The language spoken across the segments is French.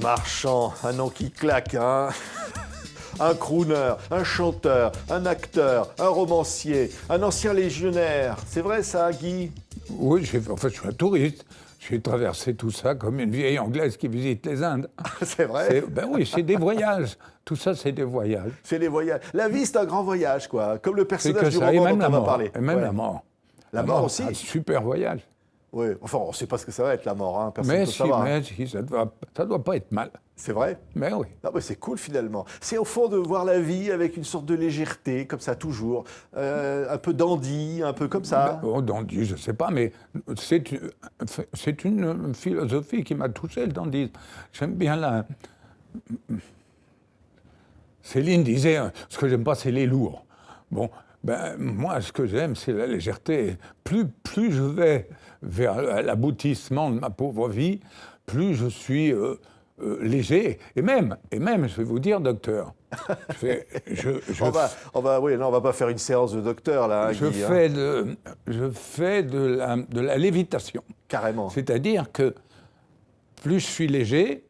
Marchand, un nom qui claque, hein. Un crooner, un chanteur, un acteur, un romancier, un ancien légionnaire. C'est vrai ça, Guy? Oui, je suis un touriste. J'ai traversé tout ça comme une vieille Anglaise qui visite les Indes. C'est vrai? Ben oui, c'est des voyages. Tout ça, c'est des voyages. C'est les voyages. La vie, c'est un grand voyage, quoi. Comme le C'est personnage que du ça, et roman même dont la on va mort. parler. Et même Ouais. la mort. La mort aussi. Un super voyage. Oui, enfin, on ne sait pas ce que ça va être, la mort, hein. Personne ne peut savoir. Mais si, ça doit pas être mal. C'est vrai? Mais oui. Non, mais c'est cool finalement. C'est au fond de voir la vie avec une sorte de légèreté, comme ça toujours. Un peu dandy, un peu comme ça. Oh, dandy, je ne sais pas, mais c'est une philosophie qui m'a touché, le dandisme. J'aime bien la... Céline disait, ce que j'aime pas, c'est les lourds. Bon, ben, moi, ce que j'aime, c'est la légèreté. Plus je vais vers l'aboutissement de ma pauvre vie, plus je suis léger. Et même, je vais vous dire, docteur, On va pas faire une séance de docteur là, hein, je Guy, fais de la lévitation. Carrément. C'est-à-dire que plus je suis léger,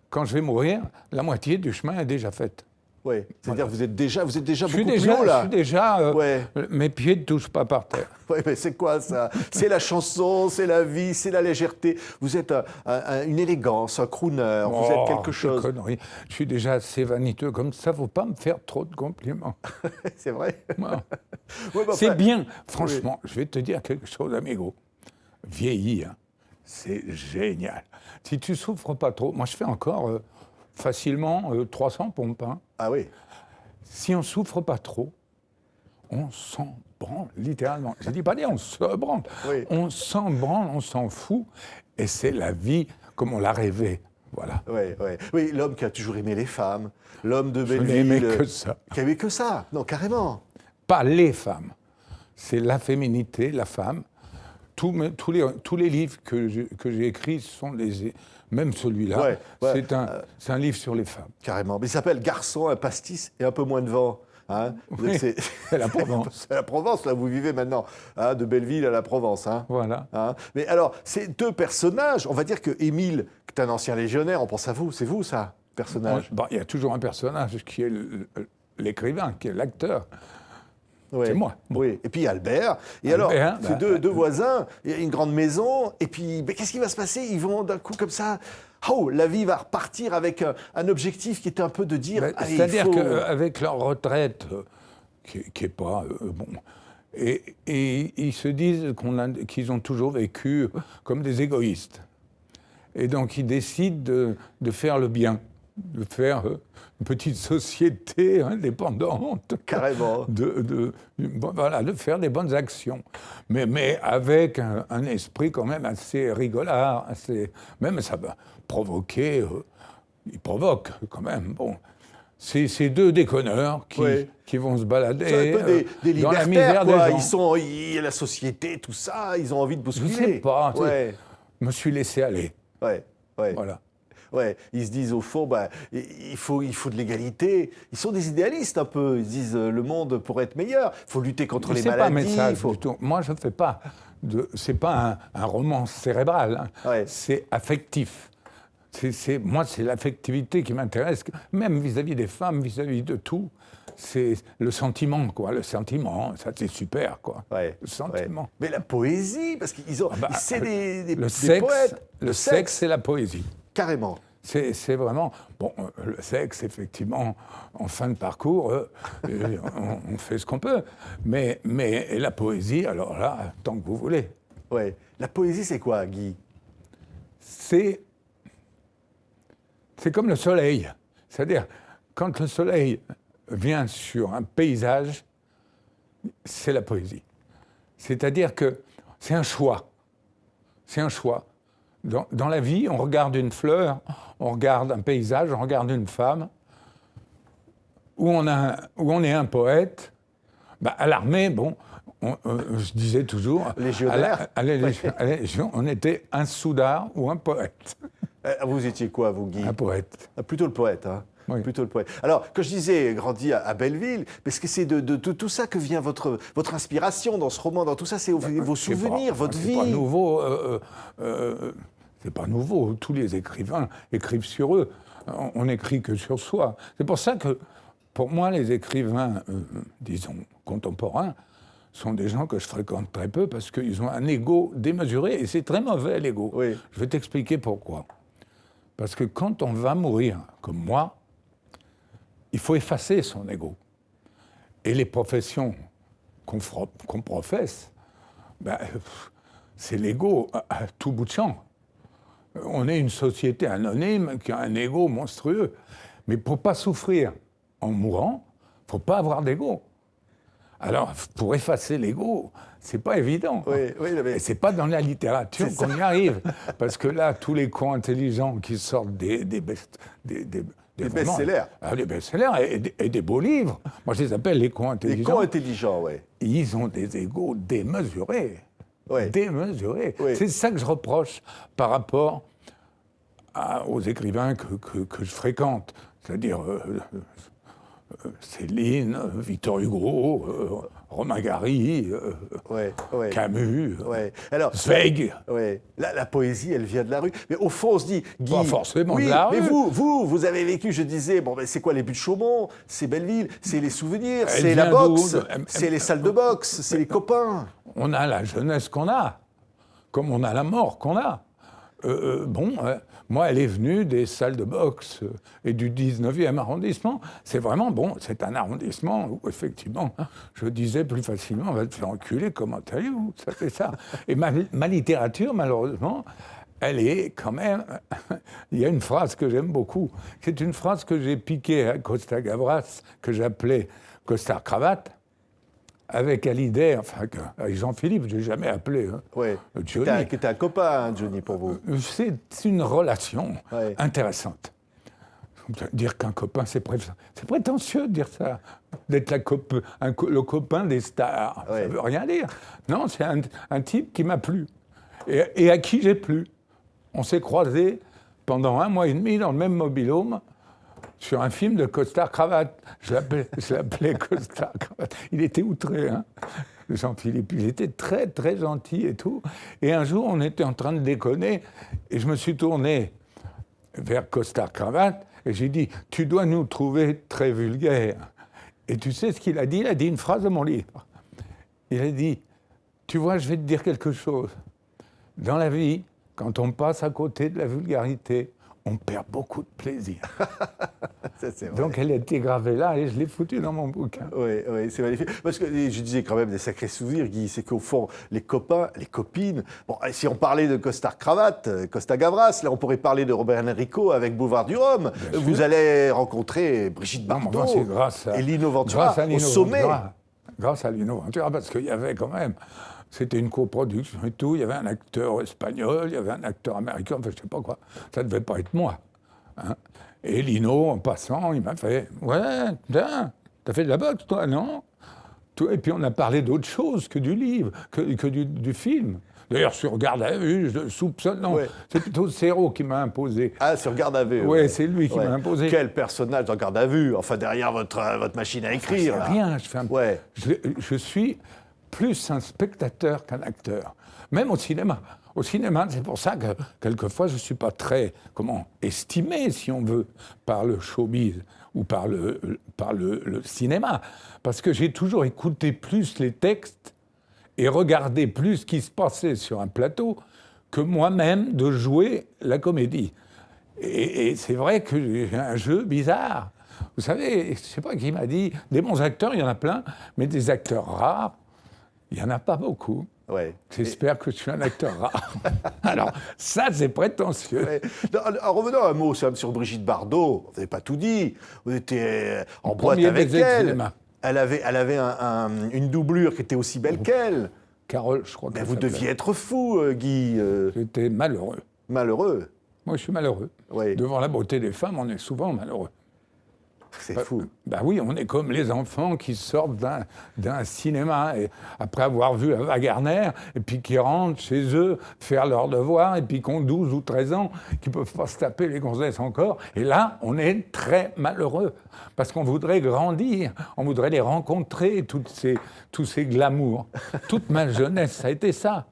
quand je vais mourir, la moitié du chemin est déjà faite. Oui, c'est-à-dire que vous êtes déjà beaucoup plus haut là. Je suis déjà, Ouais. mes pieds ne touchent pas par terre. Oui, mais c'est quoi ça? C'est la chanson, c'est la vie, c'est la légèreté. Vous êtes une élégance, un crooner, vous êtes quelque chose. Conneries. Je suis déjà assez vaniteux comme ça, faut pas me faire trop de compliments. C'est vrai? Voilà. Ouais, bah, C'est enfin, bien, franchement, je vais te dire quelque chose, amigo. Vieillir, c'est génial. Si tu souffres pas trop, moi je fais encore facilement 300 pompes. Hein. Ah oui. Si on souffre pas trop, on s'en branle, littéralement. Je dis pas dire on se branle. Oui. On s'en branle, on s'en fout. Et c'est la vie comme on l'a rêvé. Voilà. Oui, l'homme qui a toujours aimé les femmes, l'homme de Je n'ai Belleville. aimé que ça. Qui aimait que ça. Non, carrément. Pas les femmes. C'est la féminité, la femme. Tous les livres que j'ai écrits sont des... Même celui-là, Ouais. c'est un livre sur les femmes. Carrément. Mais il s'appelle Garçon, un pastis et un peu moins de vent. Hein. Oui, c'est la Provence. C'est la Provence, là, vous vivez maintenant. Hein, de Belleville à la Provence. Hein. Voilà. Hein. Mais alors, ces deux personnages, on va dire que Émile, qui est un ancien légionnaire, on pense à vous. C'est vous, ça, personnage? Bon, il y a toujours un personnage qui est l'écrivain, qui est l'acteur. Ouais. C'est moi. Bon. Oui. Et puis Albert. Et Albert, alors, ces deux voisins, il y a une grande maison. Et puis, qu'est-ce qui va se passer? Ils vont d'un coup comme ça. Oh, la vie va repartir avec un objectif qui est un peu de dire. C'est-à-dire qu'avec leur retraite, qui n'est pas bon, et ils se disent qu'ils ont toujours vécu comme des égoïstes. Et donc ils décident de faire le bien, de faire une petite société indépendante. Carrément. De faire des bonnes actions. Mais avec un esprit quand même assez rigolard, même ça va provoquer, ils provoquent quand même. Bon, c'est deux déconneurs qui vont se balader c'est un peu des dans la libertaires, misère quoi. des gens. Il y a la société, tout ça, ils ont envie de bousculer. Je ne sais pas, Ouais. je me suis laissé aller. Ouais. Voilà. Ouais, ils se disent au fond, il faut de l'égalité. Ils sont des idéalistes un peu. Ils se disent le monde pourrait être meilleur. Il faut lutter contre les maladies. C'est pas un message du tout. Moi, je ne fais pas c'est pas un roman cérébral. Hein. Ouais. C'est affectif. Moi, c'est l'affectivité qui m'intéresse, même vis-à-vis des femmes, vis-à-vis de tout. C'est le sentiment, quoi. Le sentiment, ça c'est super, quoi. Ouais, le sentiment. Ouais. Mais la poésie, parce qu'ils ont, c'est des poètes. Le sexe, c'est la poésie. Carrément. C'est vraiment... Bon, le sexe, effectivement, en fin de parcours, on fait ce qu'on peut. Mais la poésie, alors là, tant que vous voulez. Ouais. La poésie, c'est quoi, Guy? C'est comme le soleil. C'est-à-dire, quand le soleil vient sur un paysage, c'est la poésie. C'est-à-dire que c'est un choix. C'est un choix. Dans la vie, on regarde une fleur, on regarde un paysage, on regarde une femme. Où on est un poète, à l'armée, bon, je disais toujours, à la Légion, on était un soudard ou un poète. Vous étiez quoi, vous, Guy? Un poète. Plutôt le poète, hein. Oui. Plutôt le poète. Alors, quand je disais grandi à Belleville, parce que c'est de tout ça que vient votre inspiration dans ce roman, dans tout ça, c'est vos souvenirs, votre vie. C'est pas nouveau. C'est pas nouveau. Tous les écrivains écrivent sur eux. On n'écrit que sur soi. C'est pour ça que, pour moi, les écrivains, disons, contemporains, sont des gens que je fréquente très peu parce qu'ils ont un ego démesuré. Et c'est très mauvais, l'ego. Oui. Je vais t'expliquer pourquoi. Parce que quand on va mourir, comme moi, il faut effacer son ego. Et les professions qu'on professe, ben, c'est l'ego à tout bout de champ. On est une société anonyme qui a un ego monstrueux. Mais pour ne pas souffrir en mourant, il ne faut pas avoir d'ego. Alors, pour effacer l'ego, c'est pas évident. Oui, mais... Et c'est pas dans la littérature qu'on y arrive. Parce que là, tous les cons intelligents qui sortent des best-sellers. Des best-sellers et des beaux livres. Moi, je les appelle les cons intelligents. Les cons intelligents, oui. Ils ont des égos démesurés. Ouais. Démesurés. Oui. C'est ça que je reproche par rapport aux écrivains que je fréquente. C'est-à-dire Céline, Victor Hugo, Romain Gary, Camus, Alors, Zweig. La poésie, elle vient de la rue. Mais au fond, on se dit, Guy... Pas forcément oui, de la mais rue. vous avez vécu, je disais, bon, ben, c'est quoi les buts de Chaumont? C'est Belleville, c'est les souvenirs, Elle c'est la vient boxe, d'où? c'est les salles de boxe, c'est les copains. On a la jeunesse qu'on a, comme on a la mort qu'on a. Moi, elle est venue des salles de boxe et du 19e arrondissement. C'est vraiment, c'est un arrondissement où, effectivement, je disais plus facilement, on va te faire enculer, comment allez-vous? Ça fait ça. Et ma littérature, malheureusement, elle est quand même... Il y a une phrase que j'aime beaucoup. C'est une phrase que j'ai piquée à Costa Gavras, que j'appelais Costard Cravate, avec Hallyday, avec Jean-Philippe, je n'ai jamais appelé Johnny. Qui était un copain, Johnny, pour vous. C'est une relation intéressante. Dire qu'un copain, c'est prétentieux de dire ça. D'être le copain des stars, ça ne veut rien dire. Non, c'est un type qui m'a plu et à qui j'ai plu. On s'est croisés pendant 1 mois et demi dans le même mobil-home sur un film de Costard Cravate. Je l'appelais Costard Cravate. Il était outré, Jean-Philippe. Il était très, très gentil et tout. Et un jour, on était en train de déconner et je me suis tourné vers Costard Cravate et j'ai dit « Tu dois nous trouver très vulgaires ». Et tu sais ce qu'il a dit? Il a dit une phrase de mon livre. Il a dit « Tu vois, je vais te dire quelque chose. Dans la vie, quand on passe à côté de la vulgarité, on perd beaucoup de plaisir. » Donc elle a été gravée là et je l'ai foutue dans mon bouquin. Oui, c'est magnifique. Parce que je disais quand même des sacrés souvenirs, Guy, c'est qu'au fond, les copains, les copines... Bon, si on parlait de Costard Cravate, Costa Gavras, là on pourrait parler de Robert Enrico avec Boulevard du Rhum. Vous allez rencontrer Brigitte Bardot et Lino Ventura au sommet. Grâce à Lino Ventura, parce qu'il y avait quand même... C'était une coproduction et tout. Il y avait un acteur espagnol, il y avait un acteur américain, je ne sais pas quoi. Ça ne devait pas être moi. Et Lino, en passant, il m'a fait « Ouais, tiens, t'as fait de la boxe, toi, non ?» Et puis on a parlé d'autre chose que du livre, que du film. D'ailleurs, sur Garde à vue, je soupçonne... Non, c'est plutôt Serrault qui m'a imposé. Ah, sur Garde à vue. Oui, c'est lui qui m'a imposé. Quel personnage dans Garde à vue? Enfin, derrière votre machine à écrire. C'est rien, je suis plus un spectateur qu'un acteur. Même au cinéma. Au cinéma, c'est pour ça que, quelquefois, je ne suis pas très, estimé, si on veut, par le showbiz ou par le cinéma. Parce que j'ai toujours écouté plus les textes et regardé plus ce qui se passait sur un plateau que moi-même de jouer la comédie. Et c'est vrai que j'ai un jeu bizarre. Vous savez, je ne sais pas qui m'a dit, des bons acteurs, il y en a plein, mais des acteurs rares, il n'y en a pas beaucoup. J'espère que je suis un acteur rare. Alors, ça, c'est prétentieux. En revenant à un mot sur Brigitte Bardot, vous n'avez pas tout dit. Vous étiez en boîte avec elle. Elle avait une doublure qui était aussi belle qu'elle. Carole, je crois. Mais vous deviez être fou, Guy. J'étais malheureux. Malheureux? Moi, je suis malheureux. Devant la beauté des femmes, on est souvent malheureux. C'est fou. Oui, on est comme les enfants qui sortent d'un cinéma et, après avoir vu Wagner, et puis qui rentrent chez eux faire leurs devoirs, et puis qui ont 12 ou 13 ans, qui ne peuvent pas se taper les gonzesses encore. Et là, on est très malheureux, parce qu'on voudrait grandir, on voudrait les rencontrer, tous ces glamours. Toute ma jeunesse, ça a été ça.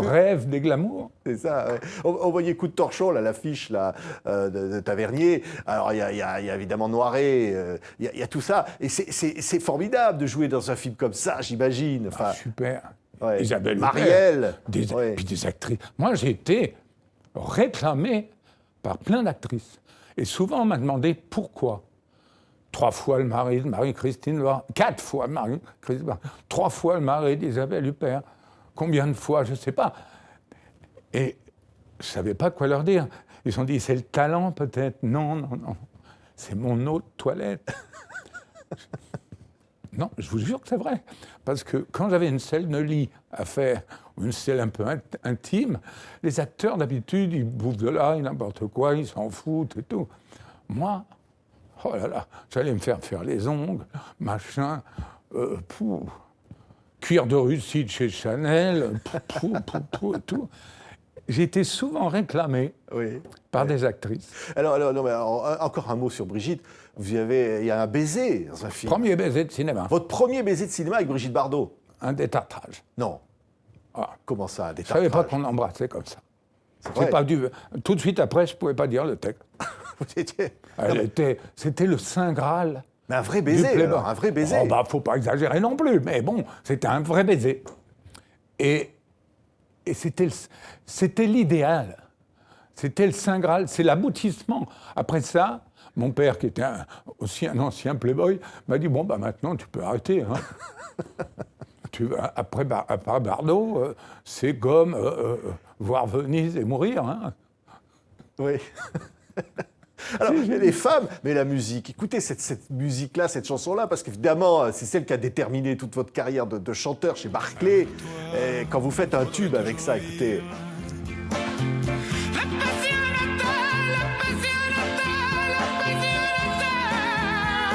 le rêve des glamours. C'est ça, ouais. On voyait Coup de torchon, là, l'affiche là, de Tavernier. Alors, il y a évidemment Noiret, il y a tout ça. Et c'est formidable de jouer dans un film comme ça, j'imagine. Enfin, Super. ouais. Isabelle Marielle. Huppert, Ouais. puis des actrices. Moi, j'ai été réclamé par plein d'actrices. Et souvent, on m'a demandé pourquoi. 3 fois le mari de Marie-Christine Loire, 4 fois le mari de Christine Loire, 3 fois le mari d'Isabelle Huppert. Combien de fois, je ne sais pas. Et je ne savais pas quoi leur dire. Ils se sont dit, c'est le talent peut-être. Non, non, non. C'est mon eau de toilette. Non, je vous jure que c'est vrai. Parce que quand j'avais une scène de lit à faire, ou une scène un peu intime, les acteurs, d'habitude, ils bouffent de l'ail, n'importe quoi, ils s'en foutent et tout. Moi, oh là là, j'allais me faire les ongles, machin, cuir de Russie de chez Chanel, tout. J'ai été souvent réclamé par des actrices. Alors, non, mais encore un mot sur Brigitte. Il y a un baiser dans un film. Premier baiser de cinéma. Votre premier baiser de cinéma avec Brigitte Bardot? Un détartrage. Non. Ah. Comment ça, un Je ne détartrage? savais pas qu'on embrassait comme ça. Vrai. Pas tout de suite après, je ne pouvais pas dire le texte. C'était le Saint Graal. Mais un vrai baiser, alors, un vrai baiser. Oh, bah, faut pas exagérer non plus, mais bon, c'était un vrai baiser. Et c'était l'idéal. C'était le Saint Graal, c'est l'aboutissement. Après ça, mon père, qui était aussi un ancien playboy, m'a dit, bon, bah maintenant, tu peux arrêter. Hein. Après Bardot, c'est comme voir Venise et mourir. Hein. Oui. Alors, les femmes, mais la musique, écoutez cette musique-là, cette chanson-là, parce qu'évidemment, c'est celle qui a déterminé toute votre carrière de chanteur chez Barclay. Et quand vous faites un tube avec ça, écoutez.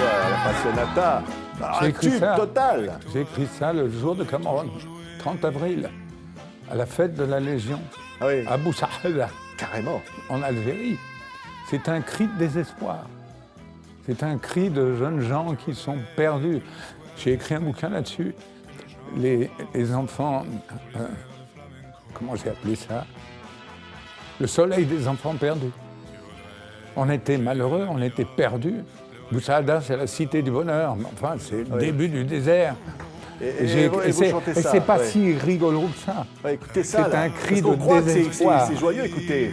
La Passionata, un tube total. J'ai écrit ça le jour de Cameroun, 30 avril, à la fête de la Légion, à Boussahada, carrément, en Algérie. C'est un cri de désespoir. C'est un cri de jeunes gens qui sont perdus. J'ai écrit un bouquin là-dessus. Les enfants, comment j'ai appelé ça? Le soleil des enfants perdus. On était malheureux, on était perdus. Boussahada, c'est la cité du bonheur. Enfin, c'est le début du désert. Et c'est pas si rigolo que ça. Écoutez ça. C'est un cri de désespoir. C'est joyeux, écoutez.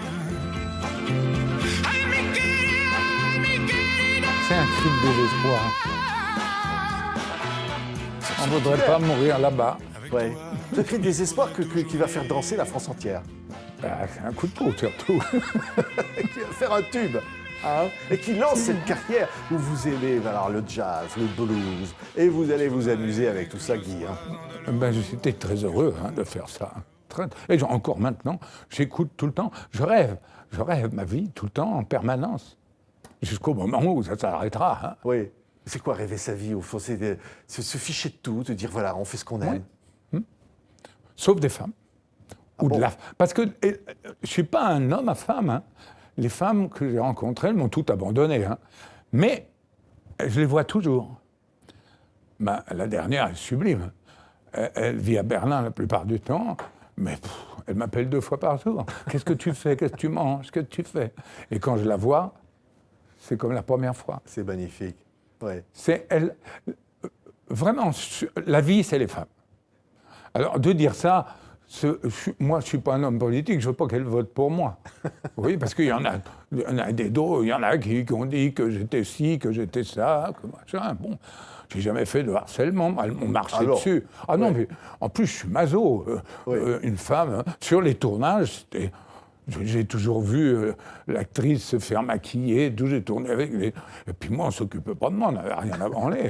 C'est un cri de désespoir. On ne voudrait pas mourir là-bas. Ouais. C'est un cri de désespoir qui va faire danser la France entière. C'est un coup de peau, surtout. Qui va faire un tube. Hein, et qui lance cette carrière où vous aimez alors, le jazz, le blues, et vous allez vous amuser avec tout ça, Guy. Hein. J'étais très heureux de faire ça. Et encore maintenant, j'écoute tout le temps. Je rêve ma vie tout le temps, en permanence. Jusqu'au moment où ça s'arrêtera. Hein. Oui. C'est quoi rêver sa vie, au fond? C'est se ficher de tout, de dire voilà, on fait ce qu'on aime. Sauf des femmes. Parce que je ne suis pas un homme à femme. Hein. Les femmes que j'ai rencontrées, elles m'ont toutes abandonné. Hein. Mais je les vois toujours. La dernière est sublime. Elle vit à Berlin la plupart du temps, mais elle m'appelle 2 fois par jour. Qu'est-ce que tu fais? Qu'est-ce que tu manges? Qu'est-ce que tu fais? Et quand je la vois, c'est comme la première fois. C'est magnifique. Ouais. Vraiment, la vie, c'est les femmes. Alors, de dire ça, moi, je ne suis pas un homme politique, je ne veux pas qu'elle vote pour moi. Oui, parce qu'il y en a des dos, il y en a qui ont dit que j'étais ci, que j'étais ça, que machin. Bon, j'ai jamais fait de harcèlement, elles m'ont marché dessus. Ah non, mais en plus, je suis maso. Une femme, sur les tournages, j'ai toujours vu l'actrice se faire maquiller, d'où j'ai tourné avec les... Et puis moi, on ne s'occupait pas de moi, on n'avait rien à branler.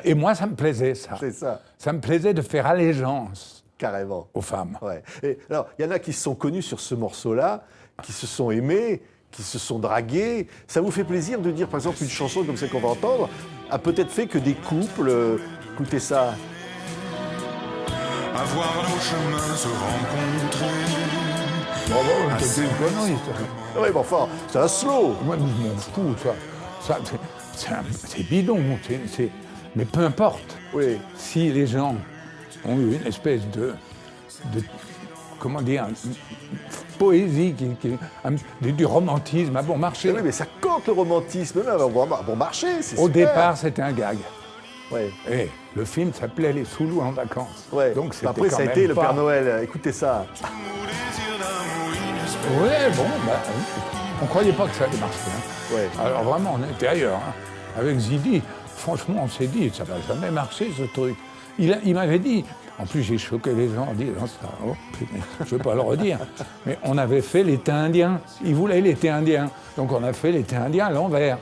Et moi, ça me plaisait, ça. C'est ça. Ça me plaisait de faire allégeance. Carrément. Aux femmes. Ouais. Et alors, il y en a qui se sont connus sur ce morceau-là, qui se sont aimés, qui se sont dragués. Ça vous fait plaisir de dire, par exemple, une chanson comme celle qu'on va entendre a peut-être fait que des couples... écoutez ça. À voir nos chemins se rencontrer. C'est une connerie, ça. Oui, mais enfin, c'est un slow. Moi, je m'en fous, ça c'est bidon. Mais peu importe. Oui. Si les gens ont eu une espèce de comment dire, poésie, du romantisme à bon marché. Oui, mais ça compte le romantisme, même à bon marché, c'est Au super. départ, c'était un gag. Ouais. Et le film s'appelait Les Soulous en vacances. Ouais. Donc c'était Après, quand ça a même été le pas... Père Noël. Écoutez ça. Ouais, bon, on croyait pas que ça allait marcher. Hein. Ouais. Alors vraiment, on était ailleurs. Hein. Avec Zidi, franchement, on s'est dit, ça va jamais marcher ce truc. Il m'avait dit, en plus j'ai choqué les gens en disant ça, oh, putain, je ne veux pas le redire, mais on avait fait l'été indien. Il voulait l'été indien, donc on a fait l'été indien à l'envers.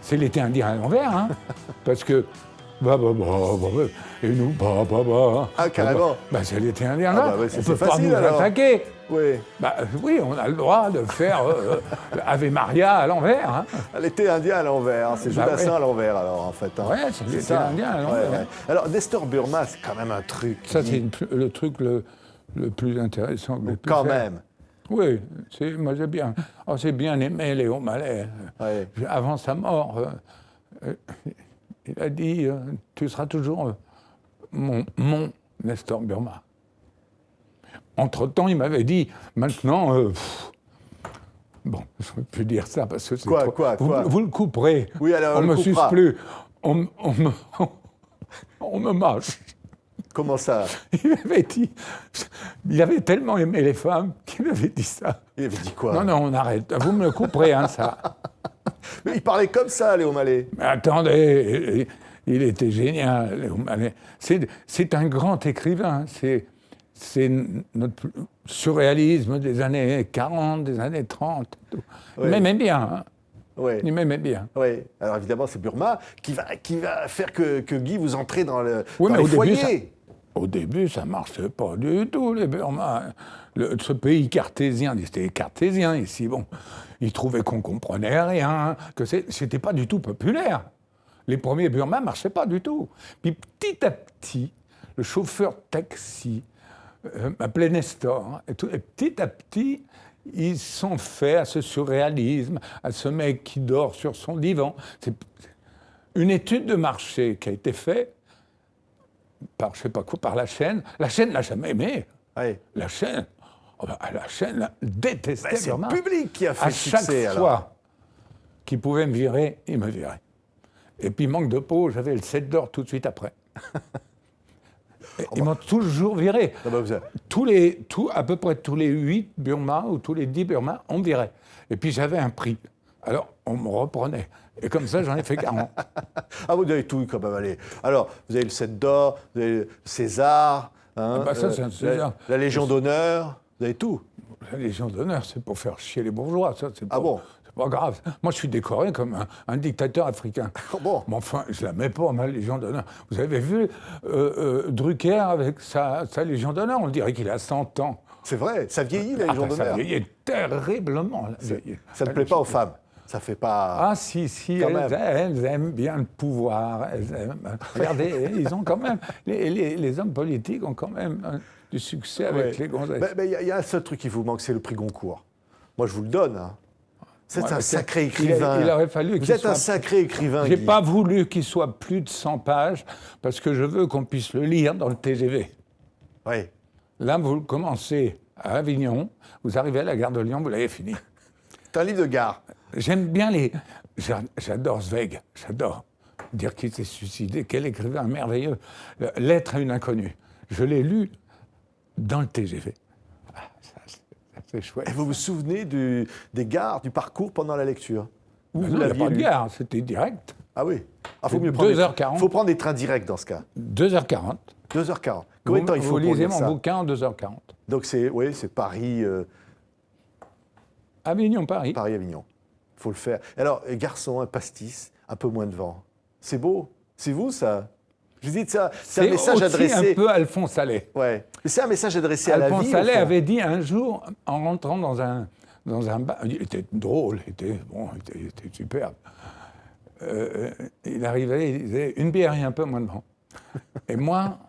C'est l'été indien à l'envers, hein, parce que et nous Ah, carrément. c'est l'été indien Ah, là, bah ouais, on c'est peut pas facile, nous alors. attaquer. Oui. Oui, on a le droit de faire Ave Maria à l'envers. Hein. L'été indien à l'envers. Hein. C'est Jodassin ouais. à l'envers, alors, en fait. Hein. Ouais, c'est l'été ça. indien à l'envers. Ouais. Alors, Nestor Burma, c'est quand même un truc. Ça, c'est le truc le plus intéressant que j'ai pu Quand faire. même. Oui, moi j'ai bien aimé Léo Mallet. Ouais. Avant sa mort, il a dit tu seras toujours mon Nestor Burma. Entre-temps, il m'avait dit maintenant, bon, je ne peux plus dire ça parce que c'est Quoi, trop... quoi Vous le couperez. Oui, alors, on on me le suce coupera. plus. On me mâche. Comment ça? Il avait tellement aimé les femmes qu'il avait dit ça. Il avait dit quoi? Non, on arrête. Vous me le couperez, hein, ça. Mais il parlait comme ça, Léo Mallet. Mais attendez, il était génial, Léo Mallet. C'est un grand écrivain. C'est notre surréalisme des années 40, des années 30. Tout. Oui. Il m'aimait bien. Hein. Oui. Il m'aimait bien. Oui. Alors évidemment, c'est Burma qui va faire que Guy vous entrez dans les au foyers. Au début, ça ne marchait pas du tout, les Burma. Ce pays cartésien, c'était cartésien ici, bon. Ils trouvaient qu'on ne comprenait rien, que c'était pas du tout populaire. Les premiers Burma ne marchaient pas du tout. Puis petit à petit, le chauffeur taxi m'appelait Nestor. Et petit à petit, ils sont faits à ce surréalisme, à ce mec qui dort sur son divan. C'est une étude de marché qui a été faite par, je sais pas quoi, par la chaîne. La chaîne l'a jamais aimé. Oui. La chaîne détestait C'est le Burma. public qui a fait À le succès. chaque alors. fois qu'il pouvait me virer, il me virait. Et puis, manque de peau, j'avais le 7 d'or tout de suite après. Ils m'ont toujours viré. Ah bah, vous avez- À peu près tous les 8 Burma ou tous les 10 Burma, on me virait. Et puis j'avais un prix. Alors, on me reprenait. Et comme ça, j'en ai fait 40. Ah, vous avez tout quand même, allez. Alors, vous avez le 7 d'or, vous avez le César, hein, Ah bah ça, c'est un César. la Légion d'honneur, vous avez tout. La Légion d'honneur, c'est pour faire chier les bourgeois. Ça, c'est Ah bon? C'est pas grave. Moi, je suis décoré comme un dictateur africain. Ah bon? Mais enfin, je la mets pas, ma Légion d'honneur. Vous avez vu Drucker avec sa Légion d'honneur? On dirait qu'il a 100 ans. C'est vrai, ça vieillit la Légion Ça d'honneur. vieillit terriblement. Ça ne plaît pas aux femmes. Ça fait pas. Ah si, Quand elles aiment bien le pouvoir. Elles aiment, regardez, ils ont quand même... Les hommes politiques ont quand même du succès avec les gonzesses. Mais il y a un seul truc qui vous manque, c'est le prix Goncourt. Moi, je vous le donne. Hein. Vous êtes Ouais, un mais sacré écrivain. il aurait fallu Vous qu'il êtes un soit- sacré écrivain, J'ai Guy. pas voulu qu'il soit plus de 100 pages parce que je veux qu'on puisse le lire dans le TGV. Oui. Là, vous commencez à Avignon, vous arrivez à la gare de Lyon, vous l'avez fini. C'est un livre de gare. J'aime bien J'adore Zweig, j'adore dire qu'il s'est suicidé, quel écrivain merveilleux. Lettre à une inconnue. Je l'ai lu dans le TGV. Ah, ça, c'est chouette. Et vous vous souvenez des gares, du parcours pendant la lecture? Où Ben vous non, il n'y a l'aviez pas de lu? gare, c'était direct. Ah oui. Ah, faut C'est mieux prendre 2h40. faut prendre des trains directs dans ce cas. 2h40. 2h40. Combien de temps il faut Vous pour lisez lire mon ça? bouquin en 2h40. Donc c'est Paris, Avignon-Paris. Paris-Avignon. Il faut le faire. Alors, garçon, un pastis, un peu moins de vent. C'est beau. C'est vous, ça? Je vous dis ça. C'est un message aussi adressé. un peu Alphonse Allais. Ouais. Mais c'est un message adressé à la vie. Alphonse au Allais fond. avait dit un jour, en rentrant dans un bar, il était drôle, il était superbe. Il arrivait, il disait une bière et un peu moins de vent. Et moi,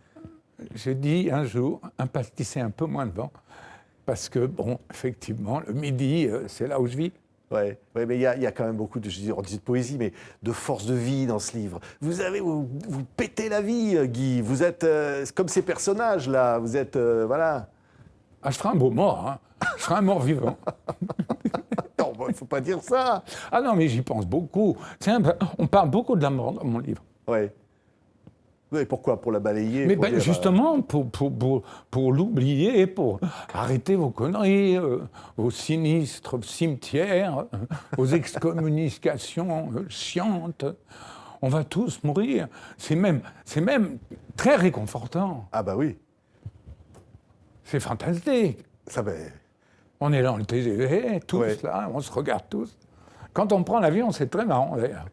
j'ai dit un jour, un pastis et un peu moins de vent, parce que, bon, effectivement, le midi, c'est là où je vis. Ouais, mais il y a quand même beaucoup de, je dis, on dit de poésie, mais de force de vie dans ce livre. Vous pétez la vie, Guy. Vous êtes comme ces personnages-là. Vous êtes, voilà. Ah, je serai un beau mort, hein. Je serai un mort vivant. Non, il ne faut pas dire ça. Ah non, mais j'y pense beaucoup. On parle beaucoup de la mort dans mon livre. Oui. Oui, pourquoi? Pour la balayer? Mais pour dire, justement, pour l'oublier, pour arrêter vos conneries, vos sinistres cimetières, vos excommunications chiantes. On va tous mourir. C'est même très réconfortant. Ah bah oui. C'est fantastique. Ça, ben, On est dans le TGV, tous Ouais. là, on se regarde tous. Quand on prend l'avion, c'est très marrant d'ailleurs.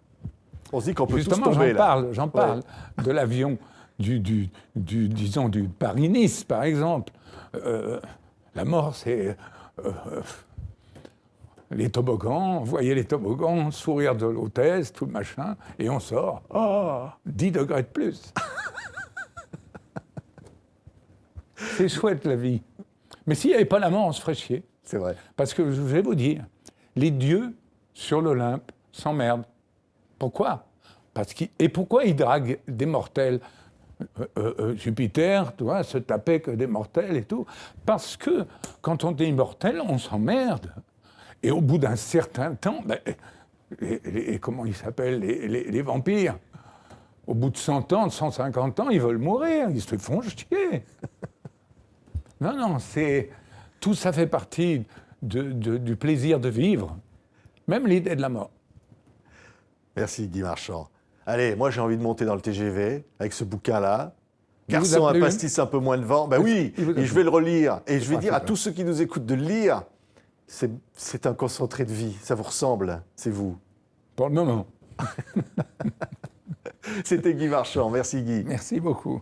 on se dit qu'on peut Justement, tous tomber là. j'en parle de l'avion disons, du Paris-Nice, par exemple. La mort, c'est les toboggans, vous voyez les toboggans, sourire de l'hôtesse, tout le machin, et on sort. Oh, 10 degrés de plus. C'est chouette la vie. Mais s'il n'y avait pas la mort, on se ferait chier. C'est vrai. Parce que je vais vous dire, les dieux sur l'Olympe s'emmerdent. Pourquoi? Et pourquoi ils draguent des mortels? Jupiter, tu vois, se tapait que des mortels et tout. Parce que quand on est immortel, on s'emmerde. Et au bout d'un certain temps, comment ils s'appellent, les vampires, au bout de 100 ans, de 150 ans, ils veulent mourir, ils se font chier. Non, tout ça fait partie du plaisir de vivre, même l'idée de la mort. Merci Guy Marchand. Allez, moi j'ai envie de monter dans le TGV avec ce bouquin-là. Il vous Garçon a à plu? pastis un peu moins de vent. Ben oui, Il vous a et plu? je vais le relire. Et je vais Ah, dire à super. tous ceux qui nous écoutent de le lire, c'est un concentré de vie. Ça vous ressemble, c'est vous. Pour le moment. C'était Guy Marchand. Merci Guy. Merci beaucoup.